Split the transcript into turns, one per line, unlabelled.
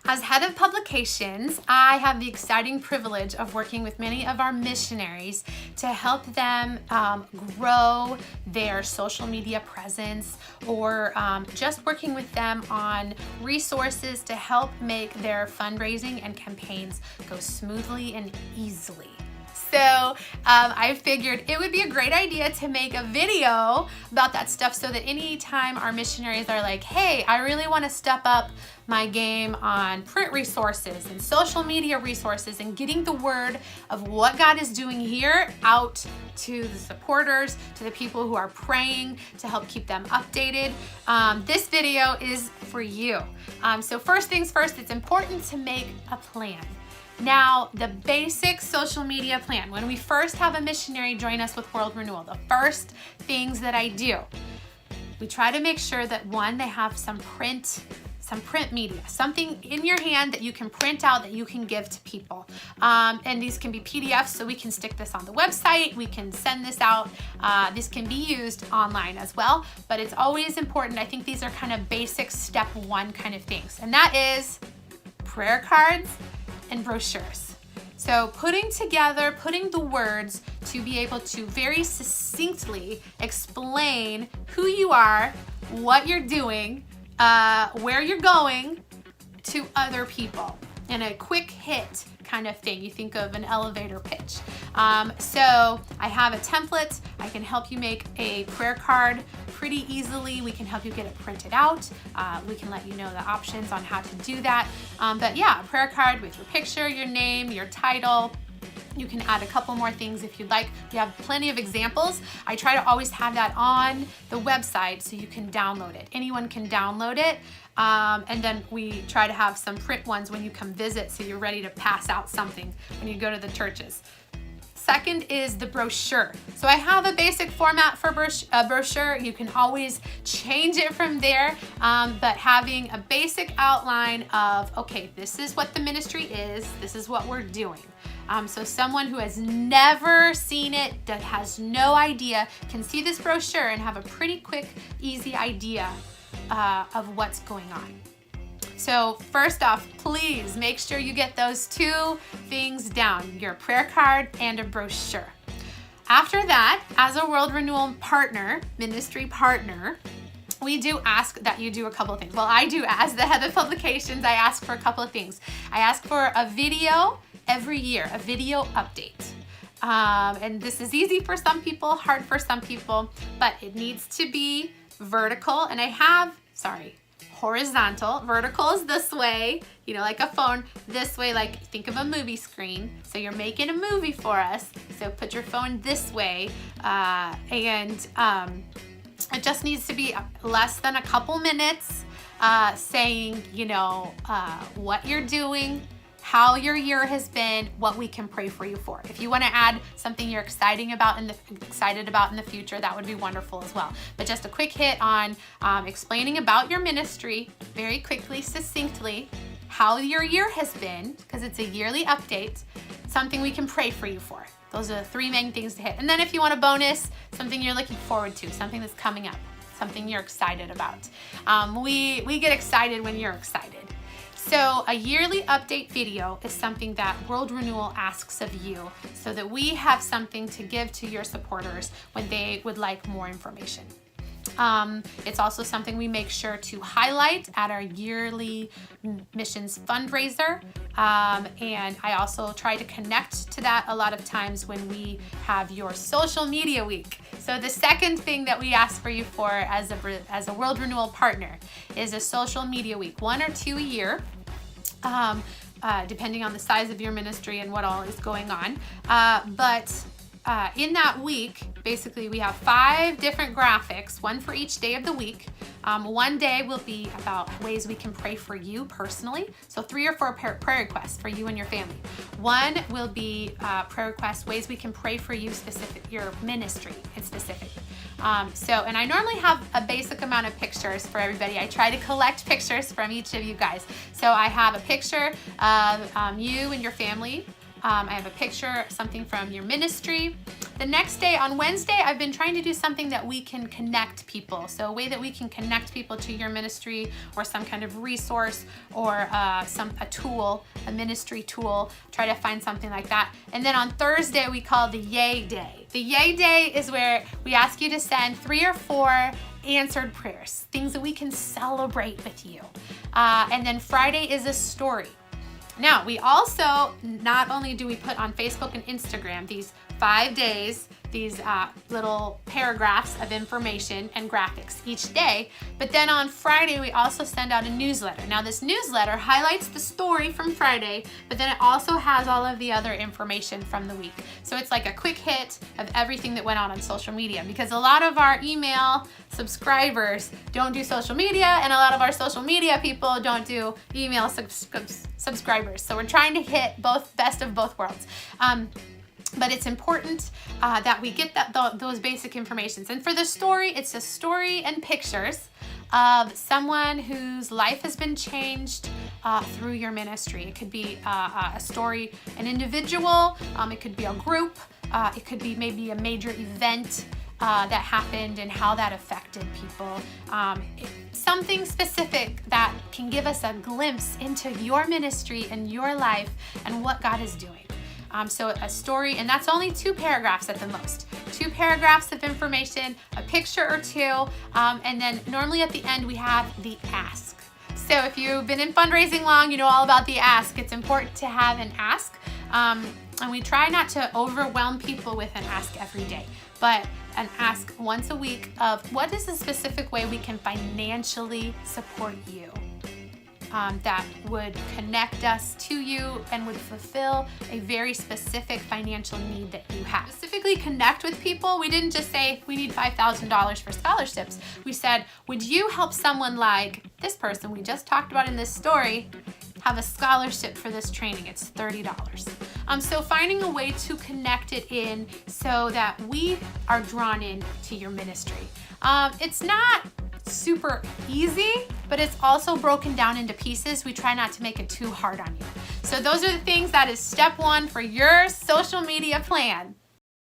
As head of publications, I have the exciting privilege of working with many of our missionaries to help them grow their social media presence, or just working with them on resources to help make their fundraising and campaigns go smoothly and easily. So I figured it would be a great idea to make a video about that stuff, so that anytime our missionaries are like, hey, I really want to step up my game on print resources and social media resources and getting the word of what God is doing here out to the supporters, to the people who are praying to help keep them updated, this video is for you. So first things first, it's important to make a plan. Now, the basic social media plan, when we first have a missionary join us with World Renewal, the first things that I do, we try to make sure that one, they have some print media, something in your hand that you can print out that you can give to people. And these can be PDFs, so we can stick this on the website, we can send this out. This can be used online as well, but it's always important. I think these are kind of basic step one kind of things, and that is prayer cards and brochures. So putting the words to be able to very succinctly explain who you are, what you're doing, where you're going to other people in a quick hit kind of thing. You think of an elevator pitch. So I have a template. I can help you make a prayer card pretty easily. We can help you get it printed out. We can let you know the options on how to do that. But yeah, a prayer card with your picture, your name, your title. You can add a couple more things if you'd like. We have plenty of examples. I try to always have that on the website so you can download it. Anyone can download it. And then we try to have some print ones when you come visit, so you're ready to pass out something when you go to the churches. Second is the brochure. So I have a basic format for a brochure. You can always change it from there, but having a basic outline of, okay, this is what the ministry is, this is what we're doing. So someone who has never seen it, that has no idea, can see this brochure and have a pretty quick, easy idea of what's going on. So first off, please make sure you get those two things down, your prayer card and a brochure. After that, as a World Renewal partner, ministry partner, we do ask that you do a couple of things. Well, I do, as the head of publications, I ask for a couple of things. I ask for a video every year, a video update. And this is easy for some people, hard for some people, but it needs to be vertical. And I have, horizontal. Vertical is this way, you know, like a phone, this way, like think of a movie screen. So you're making a movie for us. So put your phone this way. It just needs to be less than a couple minutes, saying, you know, what you're doing, how your year has been, what we can pray for you for. If you want to add something you're excited about in the future, that would be wonderful as well. But just a quick hit on explaining about your ministry very quickly, succinctly, how your year has been, because it's a yearly update, something we can pray for you for. Those are the three main things to hit. And then if you want a bonus, something you're looking forward to, something that's coming up, something you're excited about. We get excited when you're excited. So a yearly update video is something that World Renewal asks of you, so that we have something to give to your supporters when they would like more information. It's also something we make sure to highlight at our yearly missions fundraiser. And I also try to connect to that a lot of times when we have your social media week. So the second thing that we ask for you for as a World Renewal partner is a social media week, 1 or 2 a year. Depending on the size of your ministry and what all is going on. In that week, basically we have 5 different graphics, one for each day of the week. One day will be about ways we can pray for you personally. So 3 or 4 prayer requests for you and your family. One will be prayer requests, ways we can pray for you specific, your ministry in specific. And I normally have a basic amount of pictures for everybody. I try to collect pictures from each of you guys. So I have a picture of you and your family I have a picture, something from your ministry. The next day, on Wednesday, I've been trying to do something that we can connect people. So a way that we can connect people to your ministry or some kind of resource or a tool, a ministry tool. Try to find something like that. And then on Thursday, we call the Yay Day. The Yay Day is where we ask you to send 3 or 4 answered prayers, things that we can celebrate with you. And then Friday is a story. Now, we also, not only do we put on Facebook and Instagram these 5 days, these little paragraphs of information and graphics each day, but then on Friday, we also send out a newsletter. Now, this newsletter highlights the story from Friday, but then it also has all of the other information from the week. So it's like a quick hit of everything that went on social media, because a lot of our email subscribers don't do social media, and a lot of our social media people don't do email subscribers. So we're trying to hit best of both worlds. But it's important that we get those basic informations. And for the story, it's a story and pictures of someone whose life has been changed through your ministry. It could be a story, an individual, it could be a group, it could be maybe a major event that happened and how that affected people. Something specific that can give us a glimpse into your ministry and your life and what God is doing. So a story, and that's only 2 paragraphs at the most. 2 paragraphs of information, a picture or 2, and then normally at the end we have the ask. So if you've been in fundraising long, you know all about the ask. It's important to have an ask, and we try not to overwhelm people with an ask every day, but an ask once a week of what is the specific way we can financially support you. That would connect us to you and would fulfill a very specific financial need that you have. Specifically connect with people. We didn't just say we need $5,000 for scholarships. We said, would you help someone like this person we just talked about in this story have a scholarship for this training? It's $30. So finding a way to connect it in so that we are drawn in to your ministry. It's not super easy, but it's also broken down into pieces. We try not to make it too hard on you. So those are the things. That is step 1 for your social media plan.